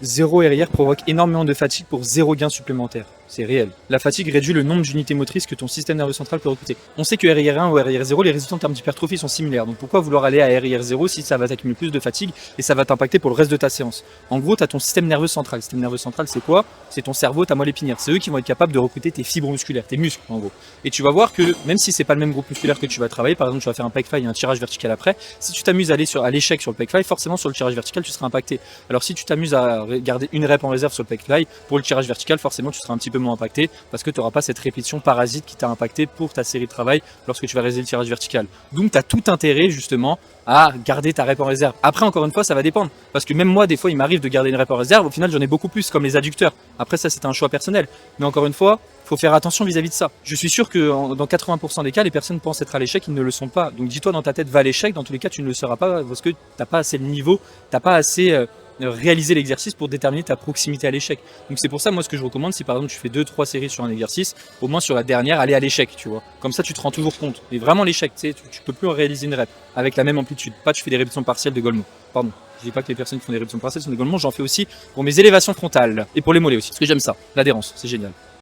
Zéro RIR provoque énormément de fatigue pour zéro gain supplémentaire. C'est réel. La fatigue réduit le nombre d'unités motrices que ton système nerveux central peut recruter. On sait que RIR1 ou RIR0, les résultats en termes d'hypertrophie sont similaires. Donc pourquoi vouloir aller à RIR0 si ça va t'accumuler plus de fatigue et ça va t'impacter pour le reste de ta séance? En gros, tu as ton système nerveux central. Le système nerveux central, c'est quoi? C'est ton cerveau, ta moelle épinière. C'est eux qui vont être capables de recruter tes fibres musculaires, tes muscles en gros. Et tu vas voir que même si c'est pas le même groupe musculaire que tu vas travailler, par exemple, tu vas faire un pec fly et un tirage vertical après, si tu t'amuses à aller à l'échec sur le pec fly, forcément sur le tirage vertical, tu seras impacté. Alors si tu t'amuses à garder une rep en réserve sur le pec fly, pour le tirage vertical, forcément tu seras un petit peu moins impacté parce que tu n'auras pas cette répétition parasite qui t'a impacté pour ta série de travail lorsque tu vas réaliser le tirage vertical. Donc tu as tout intérêt justement à garder ta rep en réserve. Après, encore une fois, ça va dépendre. Parce que même moi, des fois, il m'arrive de garder une rep en réserve. Au final, j'en ai beaucoup plus, comme les adducteurs. Après, ça, c'est un choix personnel. Mais encore une fois, faut faire attention vis-à-vis de ça. Je suis sûr que dans 80% des cas, les personnes pensent être à l'échec, ils ne le sont pas. Donc dis-toi dans ta tête, va à l'échec. Dans tous les cas, tu ne le seras pas parce que t'as pas assez le niveau, t'as pas assez réalisé l'exercice pour déterminer ta proximité à l'échec. Donc c'est pour ça, moi, ce que je recommande, si par exemple tu fais 2-3 séries sur un exercice, au moins sur la dernière, aller à l'échec, tu vois. Comme ça, tu te rends toujours compte. Mais vraiment l'échec, tu sais, tu peux plus réaliser une rep avec la même amplitude. Pas tu fais des répétitions partielles de Golemont. Pardon. Je dis pas que les personnes qui font des répétitions partielles sont des Golemont, j'en fais aussi pour mes élévations frontales et pour les mollets aussi. Parce que j'aime ça, l'adhérence, c'est génial.